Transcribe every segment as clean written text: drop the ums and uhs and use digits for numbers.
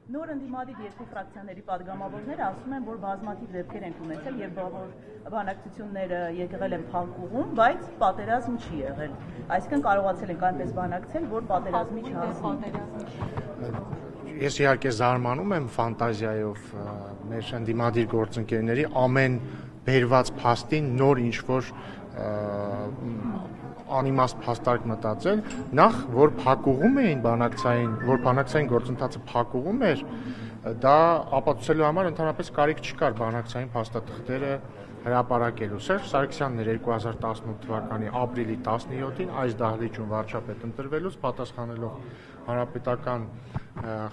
Նոր ընդդիմադիր երկու ֆրակցիաների падգամավորները ասում են, որ բազմաթիվ դեպքեր են ունեցել եւ բանակցությունները եղել են փակուղում, բայց պատերազմ չի եղել։ Այսինքն կարողացել են այնպես բանակցել, որ պատերազմի չհասնի։ Ես իհարկե զարմանում եմ ֆանտազիայով մեր ընդդիմադիր գործընկերների ամեն բերված փաստին նոր ինչ-որ անիմաստ փաստարկ մտածել, նախ որ փակուղում էին բանակցային գործընթացը փակուղում էր, դա ապացուցելու համար ընդհանրապես կարիք չկար բանակցային փաստաթղթերը հրապարակելու։ Սերժ Սարգսյանն էր 2018 թվականի ապրիլի 17-ին այս դահլիճում վարչապետ ընտրվելուց պատասխանելով հանրապետական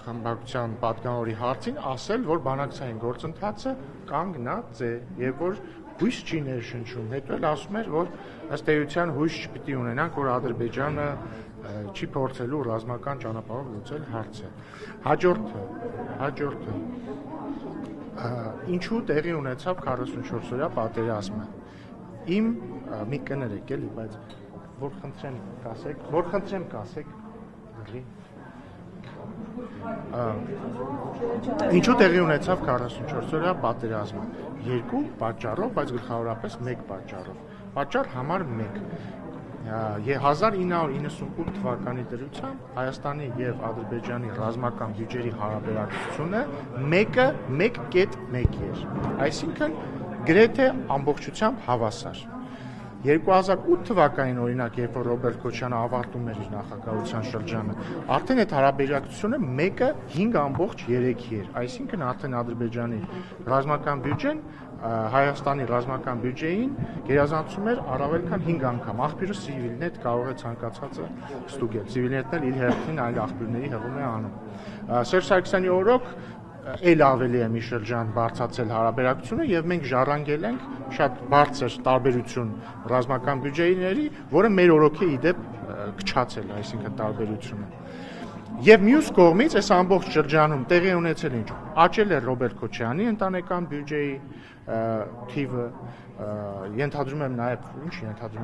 խմբակցության պատգամավորի հարցին ասել, որ բանակցային գործընթացը կանգնած է եւ որ հույս չի ներշնչում, հետո էլ ասում էր, որ ըստ էության հույս չպիտի ունենանք, որ Ադրբեջանը չի փորձելու ռազմական ճանապարհով լուծել հարցը։ Հաջորդը ինչու տեղի ունեցավ 44-օրյա պատերազմը։ Իմ մի կներեք էլի, բայց որ խնդրեմ կասեք, Ինչու տեղի ունեցավ 44-օրյա պատերազմը։ Երկու պատճառով, բայց գլխավորապես մեկ պատճառով։ Պատճառ համար 1։ 1998 թվականի դրությամբ Հայաստանի եւ Ադրբեջանի ռազմական բյուջեի հարաբերակցությունը 1.1 էր։ Այսինքն գրեթե ամբողջությամբ հավասար։ 2008 թվականին օրինակ, երբ որ Ռոբերտ Քոչյանը ավարտում էր իր նախագահության շրջանը, արդեն այդ հարաբերակցությունը 1.5 էր, այսինքն արդեն Ադրբեջանի ռազմական բյուջեն Հայաստանի ռազմական բյուջեին գերազանցում էր առավել քան 5 անգամ։ Աղբյուրը Civilnet կարող է ցանկացածը ստուգել։ Civilnet-ն էլ իր հերթին այլ աղբյուրների հղում է անում։ Սերժ Սարգսյանի օրոք էլ ավելի է մի շրջան բարձրացել հարաբերակցությունը եւ մենք ժառանգել ենք շատ բարձր տարբերություն ռազմական բյուջեների, որը մեր օրոքի իդեպ քչացել, այսինքն տարբերությունը։ Եվ մյուս կողմից այս ամբողջ շրջանում տեղի ունեցել ինչ աճել է Ռոբերտ Քոչյանի ընտանեկան բյուջեի թիվը, ենթադրում եմ նաև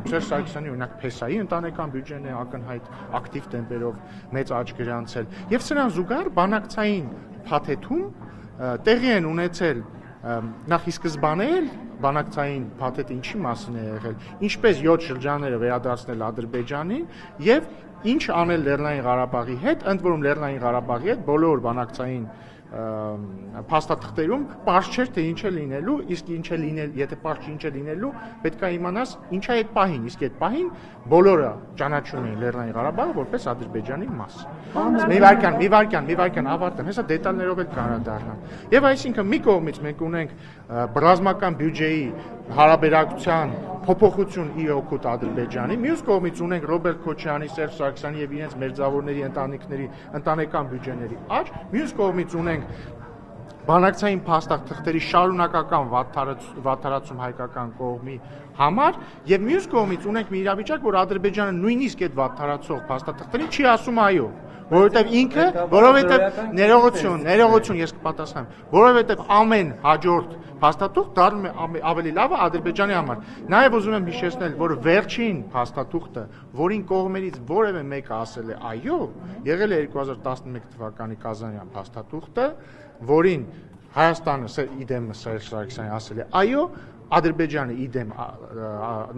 Սերժ Սարգսյանի օրինակ Փեսայի ընտանեկան բյուջեն է ակնհայտ ակտիվ տեմպերով մեծ աճ գրանցել եւ սրան զուգահեռ բանակցային փաթեթում տեղի են ունեցել նախ ի սկզբանե բանակցային փաթեթը ինչի մասին է եղել, ինչպես 7 շրջանները վերադարձնել Ադրբեջանին եւ ինչ անել Լեռնային Ղարաբաղի հետ, ընդ որում Լեռնային Ղարաբաղի հետ բոլոր բանակցային փաստաթղթերում պարզ չէր թե ինչ է լինելու, իսկ ինչ է լինել, եթե պարզ ինչ է լինելու, պետք է իմանաս ինչ է այդ պահին, իսկ այդ պահին բոլորը ճանաչում էին Լեռնային Ղարաբաղը որպես Ադրբեջանի մաս։ Մի վարքյան ավարտեմ, հեսա դետալներով էլ կանադառնամ։ Եվ այսինքն մի կողմից մենք ունենք ռազմական բյուջեի հարաբերակցության փոփոխություն ի օգուտ Ադրբեջանի, մյուս կողմից ունենք Ռոբերտ Քոչյանի, Սերժ Սարգսյանի եւ իրենց մերձավորների ընտանիքների ընտանեկան բյուջեների աճ, մյուս կողմից ունենք բանակցային փաստաթղթերի շարունակական վատթարացում հայկական կողմի համար եւ մյուս կողմից ունենք մի իրավիճակ, որ Ադրբեջանը նույնիսկ այդ վատթարացող փաստաթղթերին չի ասում այո, որովհետեւ ինքը, ներողություն, ես կպատասխանեմ, որովհետեւ ամեն հաջորդ փաստաթուղթ դառնում է ավելի լավը Ադրբեջանի համար։ Նաեւ ուզում եմ հիշեցնել, որ վերջին փաստաթուղթը, որին կողմերից որևէ մեկը ասել է այո, եղել է 2011 թվականի Կազանյան փաստաթուղթը, որին Հայաստանը իդեմ Սերժ Սարգսյանը ասել է այո, Ադրբեջանը իդեմ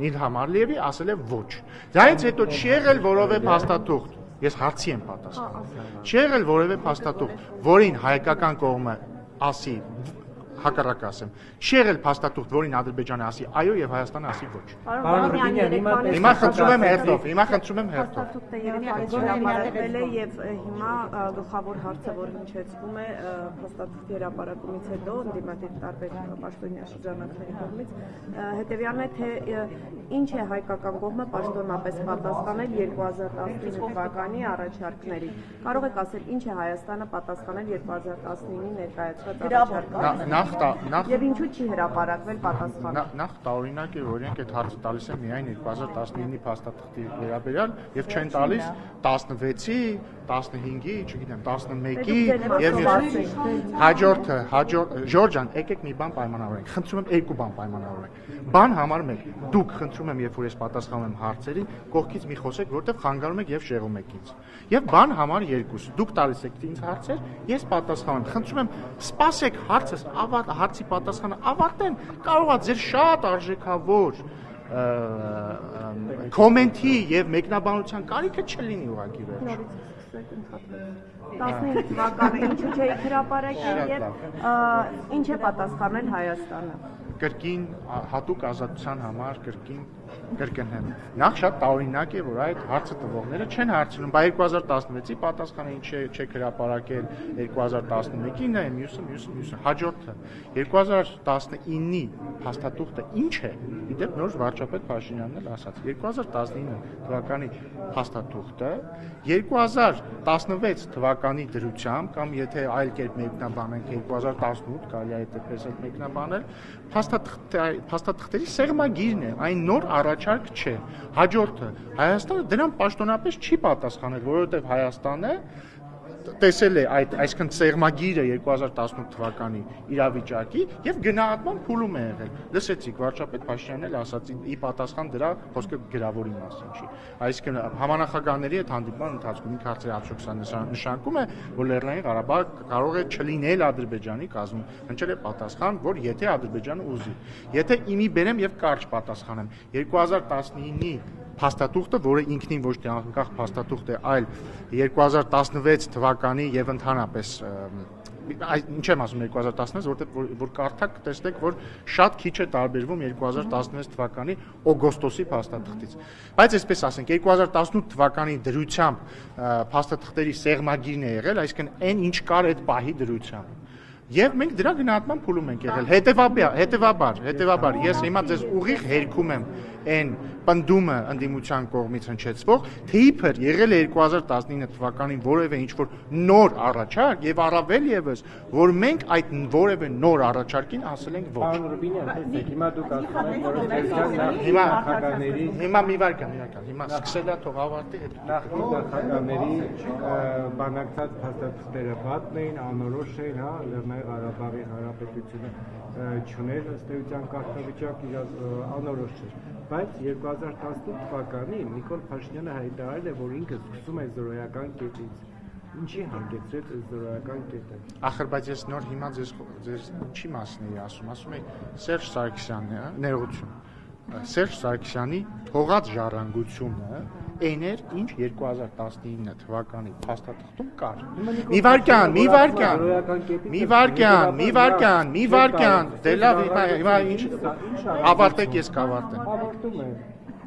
Իլհամ Ալիևի ասել է ոչ։ Դրանից հետո չի եղել որևէ փաստաթուղթ, ես հարցի եմ պատասխանում։ Չի եղել որևէ փաստաթուղթ, որին հայկական կողմը ասի հակառակ ասեմ։ Չի եղել փաստաթուղթ, որին Ադրբեջանը ասի այո եւ Հայաստանը ասի ոչ։ Հիմա խնդրում եմ հերթով։ Փաստաթուղթը հրապարակվել է եւ հիմա գլխավոր հարցը, որ հնչեցվում է փաստաթուղթի հրապարակումից հետո ընդդիմադիր տարբեր պաշտոնյա շրջանակների կողմից, հետեւյալն է թե ինչ է հայկական կողմը պաշտոնապես պատասխանել 2019 թվականի առաջարկներին։ Կարող եք ասել ինչ է Հայաստանը պատասխանել 2019-ի ներկայացված առաջարկներին։ Եվ ինչու չի հրապարակվել պատասխանը։ Նախ տարօրինակ է, որ իրենք այդ հարցը տալիս են միայն 2019-ի փաստաթղթի վերաբերյալ եւ չեն տալիս 16-ի, 15-ի, չգիտեմ, 11-ի եւ հաջորդը, Ժորժ ջան, եկեք մի բան պայմանավորենք։ Խնդրում եմ երկու բան պայմանավորենք։ Բան համար 1, դուք խնդրում եմ, երբ որ ես պատասխանում եմ հարցերին, կողքից մի խոսեք, որտեղ խանգարում եք եւ շեղում եք ինձ։ Եվ բան համար 2, դուք տալիս եք ինձ հարցեր, ես պատասխանում եմ։ Խնդրում եմ, սպասեք հարցի պատասխանը ավարտեն, կարողա ձեր շատ արժեքավոր կոմենտի եւ մեկնաբանության կարիքը չլինի ուղղակի վերջ։ 19 թվականը ինչու չէի հրապարակել եւ ինչ է պատասխանել Հայաստանը։ Կրկին հատուկ ազատության համար կրկնեմ։ Նախ շատ տարօրինակ է, որ այդ հարցը տվողները չեն հարցնում, բայց 2016-ի պատասխանը ինչ չեք հրապարակել, 2011-ին է, մյուսը։ Հաջորդը 2019-ի փաստաթուղթը ինչ է։ Իդեպ նոր վարչապետ Փաշինյանն էլ ասաց, 2019 թվականի փաստաթուղթը 2016 թվականի դրությամբ կամ եթե այլ կերպ մեկնաբանենք 2018 կարելի է այդպես էլ մեկնաբանել, փաստաթղթերի սեղմագիրն է, այն նոր առաջարկ չէ։ Հաջորդը Հայաստանը դրան պաշտոնապես չի պատասխանել, որովհետև Հայաստանը տեսել է այսքան սեղմագիրը 2018 թվականի իրավիճակի եւ գնահատման փուլում է եղել։ Լսեցիք, վարչապետ Փաշինյանն էլ ասաց ի պատասխան դրա խոսքը գրավորի մասին չի։ Այսինքն համանախագահների հետ հանդիպման ընթացքում ինքը հարցրի արդյոք նշանակում է, որ Լեռնային Ղարաբաղը կարող է չլինել Ադրբեջանի կազմում։ Հնչել է պատասխան, որ եթե Ադրբեջանը ուզի։ Եթե իմի բերեմ եւ կարճ պատասխանեմ 2019-ի փաստաթուղթը, որը ինքնին ոչ թե անկախ փաստաթուղթ է, այլ 2016 թվականի եւ ընդհանրապես ինչ եմ ասում 2016, որտեղ որ կարդաք տեսնեք, որ շատ քիչ է տարբերվում 2016 թվականի օգոստոսի փաստաթղթից։ Բայց այսպես ասենք 2018 թվականի դրությամբ փաստաթղթերի սեղմագիրն է եղել, այսինքն այն ինչ կար այդ պահի դրությամբ։ Եվ մենք դրա գնահատման փուլում ենք եղել։ Հետևաբար ես հիմա ձեզ ուղիղ հերքում եմ այն պնդումը ընդդիմության կողմից հնչեցվող, թե իբր եղել է 2019 թվականին որևէ ինչ-որ նոր առաջարկ եւ առավել եւս, որ մենք այդ որևէ նոր առաջարկին ասել ենք ոչ։ Պարոն Ռուբինյան, տեսեք, հիմա դուք ասում եք, որ նախագահների հիմա մի վարքան, հիմա սկսելա թող ավարտի հետ։ նախագահների բանակցած փաստաթղթերը պատն էին, անորոշ էին, հա, Լեռնային Ղարաբաղի Հանրապետությունը չուներ ըստ էության կարգավիճակ իր անորոշ չէր։ Բայց 2018 թվականին Նիկոլ Փաշինյանը հայտարարել է, որ ինքը սկսում է զորոյական կետից։ Ինչի հանգեցրեց այս զորոյական կետը։ Ախր բայց ես նոր հիմա ձեզ ինչի մասն էի ասում էի Սերժ Սարգսյանն է, ներողություն։ Սերժ Սարգսյանի թողած ժառանգությունը այն էր, ինչ 2019 թվականի փաստաթղթում կար։ Մի վարքան, դե լավ, հիմա ինչ ավարտեք, ես կավարտեմ։ Ավարտում է։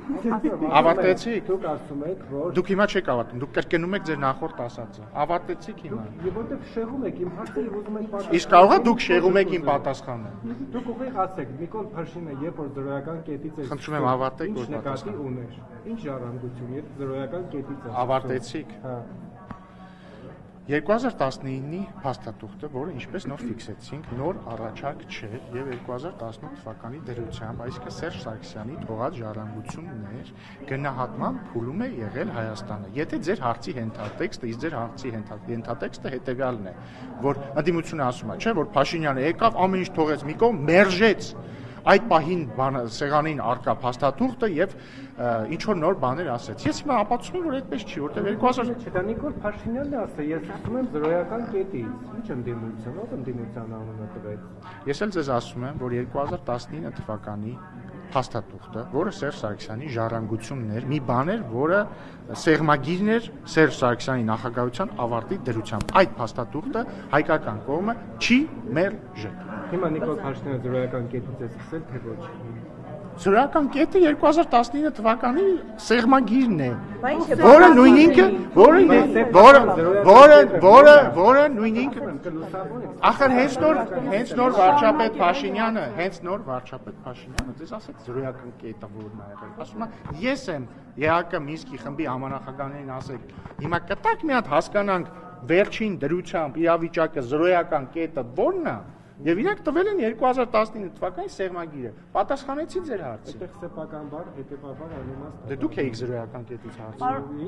Ավարտեցիք։ Դուք ասում եք, որ Դուք հիմա չեք ավարտում, դուք կրկնում եք ձեր նախորդ ասածը։ Ավարտեցիք հիմա։ Եվ որտեղ շեղում եք իմ հարցերը ուզում եք պատասխանել։ Իսկ կարող է դուք շեղում եք իմ պատասխանը։ Դուք ուղիղ ասեք, Նիկոլ Փաշինյանը երբ որ զրոյական կետից է Խնդրում եմ ավարտեք, որ նկատի պատասխան ուներ։ Ինչ ժառանգություն, երբ զրոյական կետից է։ Ավարտեցիք։ Հա։ 2019-ի փաստաթուղթը, որը ինչպես նոր ֆիքսեցինք, նոր առաջարկ չէ եւ 2018 թվականի դրությամբ, այսինքն Սերժ Սարգսյանի թողած ժառանգություններ գնահատման փուլում է եղել Հայաստանը։ Եթե ձեր հարցի ենթատեքստը, իսկ ձեր հարցի ենթատեքստը հետեւյալն է, որ ընդդիմությունը ասում է, չէ, որ Փաշինյանը եկավ, ամեն ինչ թողեց մի կողմ, մերժեց այդ պահին սեղանին արկա փաստաթուղթը եւ ինչ որ նոր բաներ ասեց։ Ես հիմա ապացուցում եմ, որ այդպես չի, որտեղ 2000 Դա Նիկոլ Փաշինյանն է ասել, ես ասում եմ զրոյական կետից։ Ինչ ընդդիմություն, ով ընդդիմության անունը տվեց։ Ես էլ ձեզ ասում եմ, որ 2019 թվականի փաստաթուղթը, որը Սերժ Սարգսյանի ժառանգությունն էր, մի բան էր, որը սեղմագիրն էր Սերժ Սարգսյանի նախագահության ավարտի դրությամբ։ Այդ փաստաթուղթը հայկական կողմը չի մերժել։ Հիմա Նիկոլ Փաշինյանը զրոյական կետից է սկսել, թե ոչ։ Զրոյական կետը 2019 թվականի սեղմագիրն է, Բայց որը նույնինք ախր հենց նոր վարչապետ Փաշինյանը դες ասեց զրոյական կետը որն է եղել։ Ասում է ես եմ ԵԱԿ Մինսկի խմբի համանախագահներին ասեք, հիմա կտակ մի հատ հասկանանք վերջին դրությամբ իրավիճակը զրոյական կետը որն է։ Եվ իրենք տվել են 2019 թվականի սեղմագիրը։ Պատասխանեցի ձեր հարցին։ Այդտեղ սեփական բառ, հետեւաբար անիմաստ։ Դե դուք եք զրոյական կետից հարցնում։